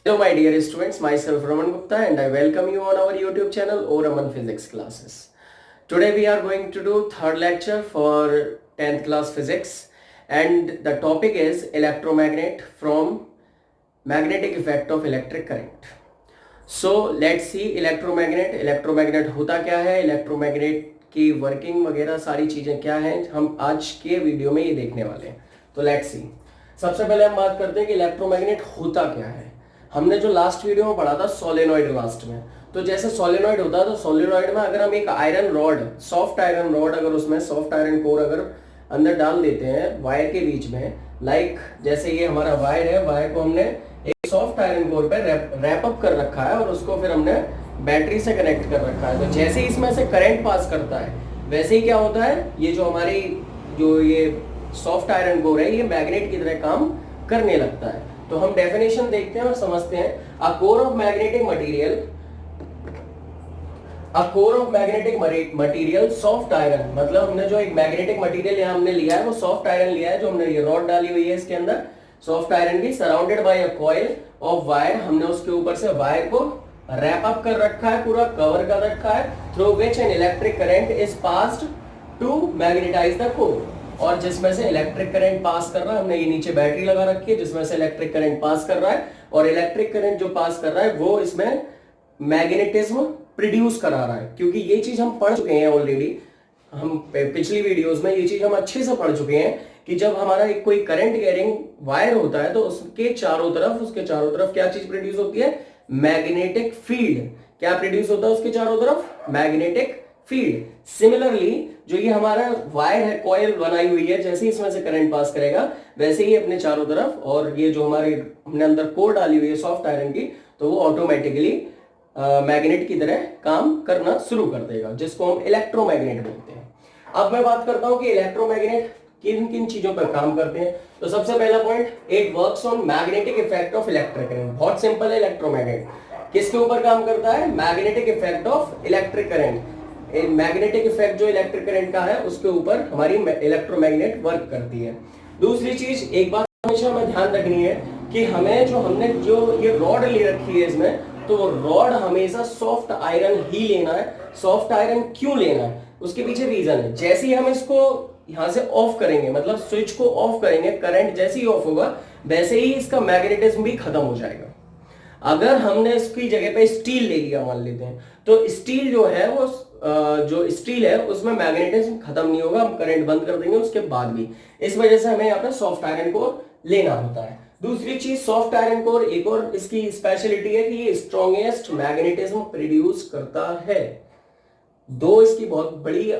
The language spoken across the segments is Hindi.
Hello my dear students, myself Raman Gupta and I welcome you on our YouTube channel O Raman Physics Classes. Today we are going to do third lecture for 10th class physics and the topic is electromagnet from magnetic effect of electric current. So let's see electromagnet होता क्या है, electromagnet की वर्किंग वगैरह सारी चीजें क्या हैं, हम आज के वीडियो में ये देखने वाले हैं. तो लेट्स सी. सबसे पहले हम बात करते हैं कि इलेक्ट्रोमैग्नेट होता क्या है. हमने जो लास्ट वीडियो में पढ़ा था सोलेनॉइड लास्ट में, तो जैसे सोलेनॉइड होता है तो सोलेनॉइड में अगर हम एक iron rod, soft iron rod, अगर उसमें सॉफ्ट आयरन कोर अगर अंदर डाल देते हैं वायर के बीच में, लाइक जैसे ये हमारा वायर है, वायर को हमने एक सॉफ्ट आयरन कोर पे रैप अप कर रखा है और उसको फिर हमने बैटरी से कनेक्ट कर रखा है. तो जैसे ही इसमें से करंट पास करता है वैसे ही क्या होता है, ये जो हमारी जो ये सॉफ्ट आयरन कोर है ये मैग्नेट की तरह काम करने लगता है. तो हम डेफिनेशन देखते हैं और समझते हैं. A core of magnetic material soft iron, मतलब हमने जो एक मैग्नेटिक मटेरियल यहाँ हमने लिया है वो सॉफ्ट आयरन लिया है, जो हमने ये रॉड डाली हुई है इसके अंदर सॉफ्ट आयरन की, surrounded by a coil of wire. हमने उसके ऊपर से वायर को रैप अप कर रखा है, पूरा कवर कर रखा है, through which an electric current is passed to magnetise the core, और जिसमें से इलेक्ट्रिक करंट पास कर रहा है. हमने ये नीचे बैटरी लगा रखी है जिसमें से इलेक्ट्रिक करंट पास कर रहा है, और इलेक्ट्रिक करंट जो पास कर रहा है वो इसमें मैग्नेटिज्म प्रोड्यूस करा रहा है. क्योंकि ये चीज हम पढ़ चुके हैं ऑलरेडी, हम पिछली वीडियोस में ये चीज हम अच्छे से पढ़ चुके हैं कि जब हमारा एक कोई करंट कैरिंग वायर होता है तो उसके चारों तरफ क्या चीज प्रोड्यूस होती है, मैग्नेटिक फील्ड. क्या प्रोड्यूस होता है उसके चारों तरफ, मैग्नेटिक फील्ड. सिमिलरली जो ये हमारा वायर है, कॉइल बनाई हुई है, जैसे ही इसमें से करंट पास करेगा वैसे ही अपने चारों तरफ, और ये जो हमारे हमने अंदर कोर डाली हुई है सॉफ्ट आयरन की, तो वो ऑटोमेटिकली मैग्नेट की तरह काम करना शुरू कर देगा, जिसको हम इलेक्ट्रोमैग्नेट बोलते हैं. अब मैं बात करता हूं कि इलेक्ट्रोमैग्नेट किन किन चीजों पर काम करते हैं. तो सबसे पहला point, it works on magnetic effect of electric current. बहुत सिंपल है, इलेक्ट्रोमैग्नेट किसके ऊपर काम करता है, magnetic effect of electric current. Magnetic effect जो इलेक्ट्रिक करंट का है उसके ऊपर हमारी इलेक्ट्रोमैग्नेट वर्क करती है. दूसरी चीज, एक बात हमेशा हमें ध्यान रखनी है कि हमने जो ये रॉड ले रखी है इसमें, तो रॉड हमेशा सॉफ्ट आयरन ही लेना है. सॉफ्ट आयरन क्यों लेना है, उसके पीछे रीजन है. जैसे ही हम इसको यहां से ऑफ करेंगे, मतलब स्विच को ऑफ करेंगे, करंट जैसे ही ऑफ होगा वैसे ही इसका मैग्नेटिज्म भी खत्म हो जाएगा. अगर हमने इसकी जगह पे स्टील ले लिया मान लेते हैं, तो स्टील जो है वो जो स्टील है उसमें मैग्नेटिज्म खत्म नहीं होगा, हम करंट बंद कर देंगे उसके बाद भी. इस वजह से हमें यहाँ पे सॉफ्ट आयरन कोर लेना होता है. दूसरी चीज, सॉफ्ट आयरन कोर एक और इसकी स्पेशलिटी है कि ये स्ट्रॉन्गेस्ट मैग्नेटिज्म प्रोड्यूस करता है. दो इसकी बहुत बड़ी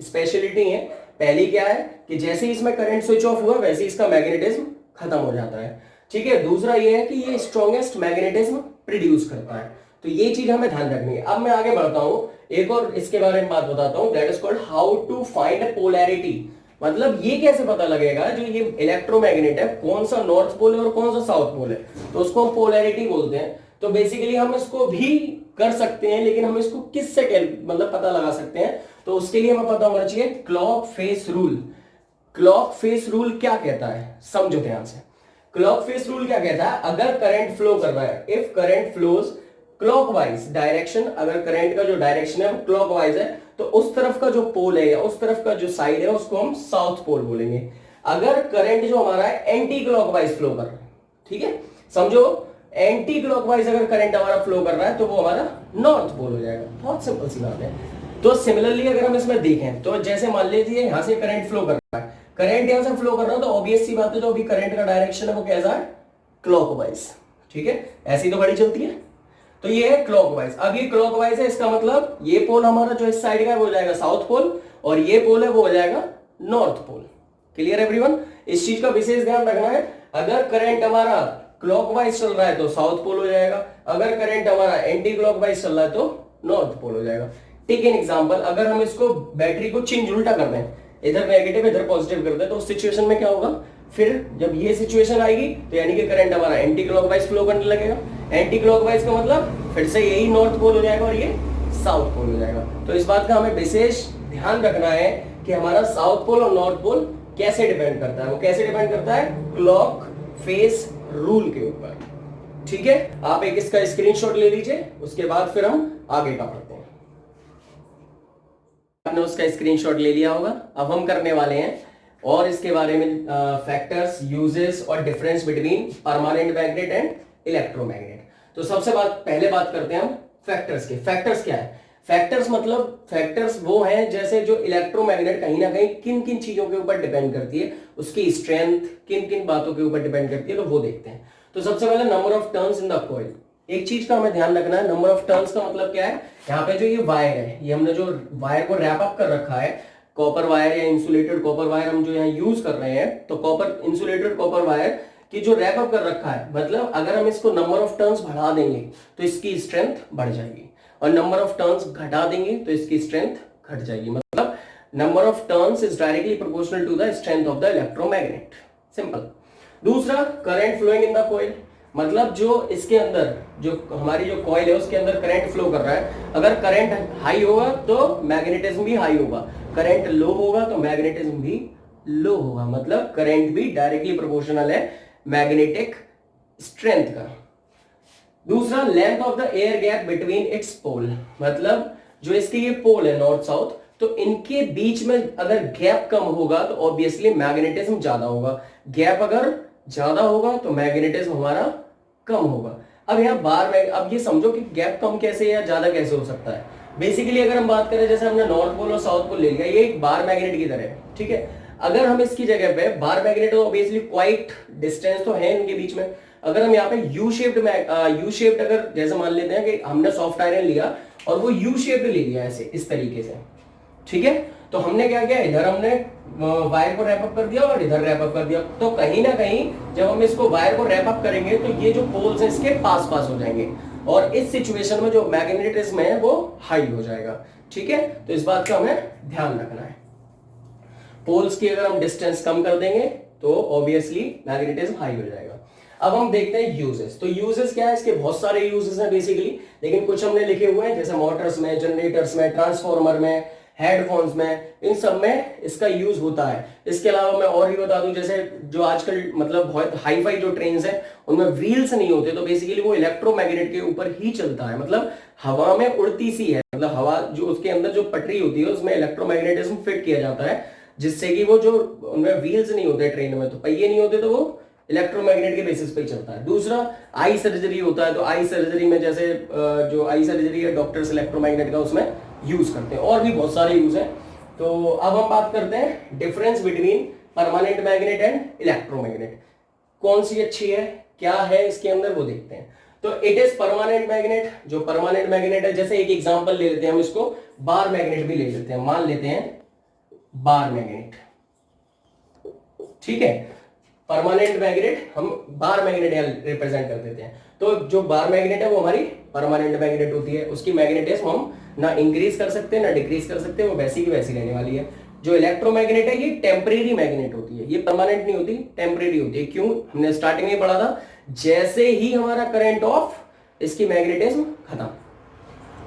स्पेशलिटी है. पहली क्या है कि जैसे ही इसमें करंट स्विच ऑफ हुआ वैसे ही इसका मैग्नेटिज्म खत्म हो जाता है. ठीक है. दूसरा ये है कि ये स्ट्रॉन्गेस्ट मैग्नेटिज्म प्रोड्यूस करता है. तो ये चीज हमें ध्यान रखनी है. अब मैं आगे बढ़ता हूं, एक और इसके बारे में बात बताता हूं, that is called how to find polarity. मतलब ये कैसे पता लगेगा जो ये इलेक्ट्रोमैग्नेट है कौन सा नॉर्थ पोल है और कौन सा साउथ पोल है, तो उसको हम पोलैरिटी बोलते हैं. तो बेसिकली हम इसको भी कर सकते हैं, लेकिन हम इसको किससे मतलब पता लगा सकते हैं, तो उसके लिए हमें पता होना चाहिए clock face rule. Clock face rule क्या कहता है, समझो ध्यान से. क्लॉक फेस रूल क्या कहता है, अगर करंट फ्लो कर रहा है, if current flows clockwise direction, अगर करंट का जो डायरेक्शन है वो क्लॉकवाइज है, तो उस तरफ का जो पोल है या उस तरफ का जो साइड है उसको हम साउथ पोल बोलेंगे. अगर करंट जो हमारा है एंटी क्लॉकवाइज फ्लो कर रहा है, ठीक है, समझो एंटी क्लॉकवाइज अगर करंट हमारा फ्लो कर रहा है तो वो हमारा नॉर्थ पोल हो जाएगा. बहुत सिंपल सी बात है. तो सिमिलरली अगर हम इसमें देखें तो जैसे मान लीजिए यहां से करंट फ्लो कर रहा है, करंट यहां से फ्लो कर रहा है, तो ऑब्वियस सी बात है जो अभी करंट का डायरेक्शन है वो कैसा है, क्लॉकवाइज. ठीक है, ऐसी तो बड़ी चलती है. तो ये है क्लॉकवाइज. अब ये क्लॉकवाइज है, इसका मतलब ये पोल हमारा जो इस साइड का है वो हो जाएगा साउथ पोल, और ये पोल है वो हो जाएगा नॉर्थ पोल. Clear everyone. इस चीज का विशेष ध्यान रखना है. अगर करंट हमारा क्लॉकवाइज चल रहा है तो साउथ पोल हो जाएगा, अगर करंट हमारा एंटी क्लॉकवाइज चल रहा है तो नॉर्थ पोल हो जाएगा. टेक एन एग्जांपल, अगर हम इसको बैटरी को चेंज उल्टा कर दें, इधर नेगेटिव इधर पॉजिटिव कर दें, तो उस सिचुएशन में क्या होगा, फिर जब ये सिचुएशन आएगी तो यानी कि करंट हमारा एंटी क्लॉकवाइज फ्लो करने लगेगा. एंटी क्लॉकवाइज का मतलब फिर से यही नॉर्थ पोल हो जाएगा और ये साउथ पोल हो जाएगा. तो इस बात का हमें विशेष ध्यान रखना है कि हमारा साउथ पोल और नॉर्थ पोल कैसे डिपेंड करता है. वो कैसे डिपेंड करता है, क्लॉक फेस रूल के ऊपर. ठीक है, आप एक इसका स्क्रीनशॉट ले लीजिए, उसके बाद फिर हम आगे का पढ़ते हैं। आपने उसका स्क्रीनशॉट ले लिया होगा। अब हम करने वाले हैं और इसके बारे में फैक्टर्स, यूजेस और difference between permanent magnet and electromagnet. तो सबसे पहले बात करते हैं हम फैक्टर्स के। फैक्टर्स क्या है? फैक्टर्स मतलब फैक्टर्स वो हैं जैसे जो इलेक्ट्रोमैग्नेट कहीं ना कहीं किन किन चीजों के ऊपर डिपेंड करती है, उसकी स्ट्रेंथ किन किन बातों के ऊपर डिपेंड करती है, तो वो देखते हैं। तो सबसे पहले number of turns in the coil. एक चीज का हमें ध्यान रखना है, नंबर ऑफ टर्न्स का मतलब क्या है? यहाँ पे जो ये वायर है, ये हमने जो वायर को रैप अप कर रखा है, कॉपर वायर या इंसुलेटेड कॉपर वायर हम जो यहाँ यूज कर रहे हैं, तो कॉपर इंसुलेटेड कॉपर वायर की जो रैप अप कर रखा है, मतलब अगर हम इसको नंबर ऑफ टर्न्स बढ़ा देंगे तो इसकी स्ट्रेंथ बढ़ जाएगी, और नंबर ऑफ टर्न्स घटा देंगे तो इसकी स्ट्रेंथ घट जाएगी। मतलब number of turns is directly proportional to the strength of the electromagnet. Simple. दूसरा, current flowing in the coil, मतलब जो इसके अंदर जो हमारी जो कॉइल है उसके अंदर करंट फ्लो कर रहा है। अगर करंट हाई होगा तो मैग्नेटिज्म भी हाई होगा, करंट लो होगा तो मैग्नेटिज्म भी लो होगा। मतलब करंट भी डायरेक्टली प्रोपोर्शनल है मैग्नेटिक स्ट्रेंथ का। दूसरा, length of the air gap between its pole, मतलब जो इसके ये पोल है नॉर्थ साउथ, तो इनके बीच में अगर गैप कम होगा तो ऑब्वियसली मैग्नेटिज्म ज्यादा होगा, गैप अगर ज्यादा होगा तो मैग्नेटिज्म हमारा कम होगा। अब यहाँ बार में अब ये समझो कि गैप कम कैसे या ज्यादा कैसे हो सकता है। बेसिकली अगर हम बात करें, जैसे हमने नॉर्थ पोल और साउथ पोल ले लिया, ये एक बार मैग्नेट की तरह है, ठीक है। अगर हम इसकी जगह पे बार मैग्नेट, तो ऑब्वियसली क्वाइट डिस्टेंस तो है इनके बीच में। अगर हम यहाँ पे यू शेप्ड अगर जैसे मान लेते हैं कि हमने सॉफ्ट आयरन लिया और वो यू शेप्ड ले लिया ऐसे इस तरीके से, ठीक है, तो हमने क्या किया, इधर हमने वायर को रैप अप कर दिया और इधर रैप अप कर दिया। तो कहीं ना कहीं जब हम इसको वायर को रैप अप करेंगे तो ये जो पोल्स हैं इसके पास पास हो जाएंगे, और इस सिचुएशन में जो मैग्नेटिज्म है वो हाई हो जाएगा, ठीक है। तो इस बात का हमें ध्यान रखना है। पोल्स की अगर हम डिस्टेंस कम कर देंगे तो ऑब्वियसली मैग्नेटिज्म हाई हो जाएगा। अब हम देखते हैं यूजेस। तो यूजेस क्या है? इसके बहुत सारे यूजेस हैं बेसिकली, लेकिन कुछ हमने लिखे हुए हैं, जैसे मोटर्स में, जनरेटर्स में, ट्रांसफार्मर में, हेडफोन्स में, इन सब में इसका यूज होता है। इसके अलावा मैं और भी बता दूं, जैसे जो आजकल मतलब बहुत हाई फाई जो ट्रेन्स हैं उनमें व्हील्स नहीं होते, तो बेसिकली वो इलेक्ट्रोमैग्नेट के ऊपर ही चलता है, मतलब हवा में उड़ती सी है, मतलब हवा जो उसके अंदर जो पटरी होती है उसमें इलेक्ट्रोमैग्नेटिज्म फिट किया जाता है, जिससे कि वो जो उनमें व्हील्स नहीं होते ट्रेन में, तो पहिए नहीं होते, तो वो इलेक्ट्रोमैग्नेट के बेसिस पे चलता है। दूसरा, आई सर्जरी होता है, तो आई सर्जरी में जैसे जो आई सर्जरी है डॉक्टर्स इलेक्ट्रोमैग्नेट का उसमें यूज करते हैं, और भी बहुत सारे यूज हैं। तो अब हम बात करते हैं difference between permanent magnet and electromagnet. कौन सी अच्छी है, क्या है इसके अंदर, वो देखते हैं। तो इट इज परमानेंट मैग्नेट, जो परमानेंट मैग्नेट है, जैसे एक एग्जांपल ले लेते हैं हम इसको, बार मैग्नेट भी ले लेते हैं, मान लेते हैं बार मैग्नेट, ठीक है। परमानेंट मैग्नेट हम बार मैग्नेट रिप्रेजेंट कर देते हैं। तो जो बार मैग्नेट है वो हमारी परमानेंट मैग्नेट होती है, उसकी मैग्नेटिज्म हम ना इंक्रीज कर सकते हैं ना डिक्रीज कर सकते हैं, वो वैसी की वैसी रहने वाली है। जो इलेक्ट्रोमैग्नेट है ये टेम्परेरी मैग्नेट होती है, ये परमानेंट नहीं होती, टेम्परेरी होती है। क्यों? हमने स्टार्टिंग में पढ़ा था, जैसे ही हमारा करंट ऑफ, इसकी मैग्नेटिज्म खत्म।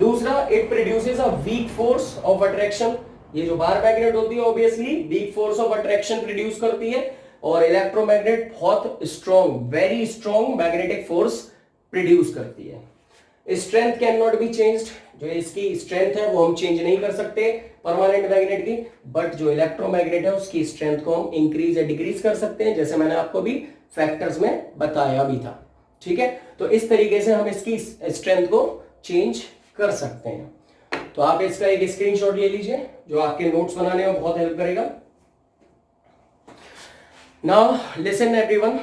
दूसरा, it produces a weak force of attraction. ये जो बार मैग्नेट होती है obviously weak force of attraction produce करती है, और इलेक्ट्रोमैग्नेट बहुत strong, very strong magnetic force produce करती है। Strength can not be changed, जो इसकी स्ट्रेंथ है वो हम चेंज नहीं कर सकते परमानेंट मैग्नेट की, बट जो इलेक्ट्रोमैग्नेट है उसकी स्ट्रेंथ को हम इंक्रीज या डिक्रीज कर सकते हैं, जैसे मैंने आपको भी फैक्टर्स में बताया भी था, ठीक है। तो इस तरीके से हम इसकी स्ट्रेंथ को चेंज कर सकते हैं। तो आप इसका एक स्क्रीनशॉट ले लीजिए, जो आपके नोट्स बनाने में बहुत हेल्प करेगा। Now listen everyone,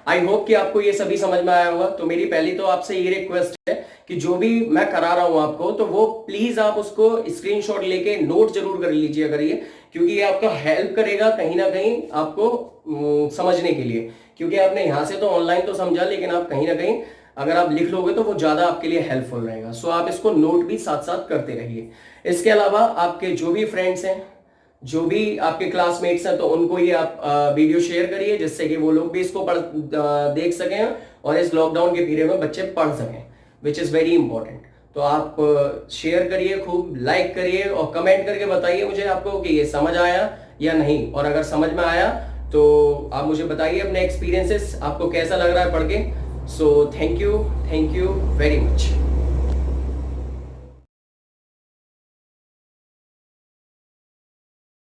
I hope कि आपको ये सभी समझ में आया होगा। तो मेरी पहली तो आपसे ये रिक्वेस्ट है कि जो भी मैं करा रहा हूं आपको, तो वो प्लीज आप उसको स्क्रीनशॉट लेके नोट जरूर कर लीजिए अगर ये, क्योंकि ये आपका हेल्प करेगा कहीं ना कहीं आपको समझने के लिए, क्योंकि आपने यहां से तो ऑनलाइन तो समझा, लेकिन आप कहीं ना कहीं अगर आप लिख लोगे तो वो ज्यादा आपके लिए हेल्पफुल रहेगा। सो आप इसको नोट भी साथ साथ करते रहिए। इसके अलावा आपके जो भी फ्रेंड्स हैं, जो भी आपके क्लासमेट्स हैं, तो उनको ये आप वीडियो शेयर करिए, जिससे कि वो लोग भी इसको देख सकें और इस लॉकडाउन के पीरियड में बच्चे पढ़ सकें, विच इज वेरी इंपॉर्टेंट। तो आप शेयर करिए, खूब लाइक करिए और कमेंट करके बताइए मुझे आपको कि ये समझ आया या नहीं, और अगर समझ में आया तो आप मुझे बताइए अपने एक्सपीरियंसेस, आपको कैसा लग रहा है पढ़ के। So thank you very much.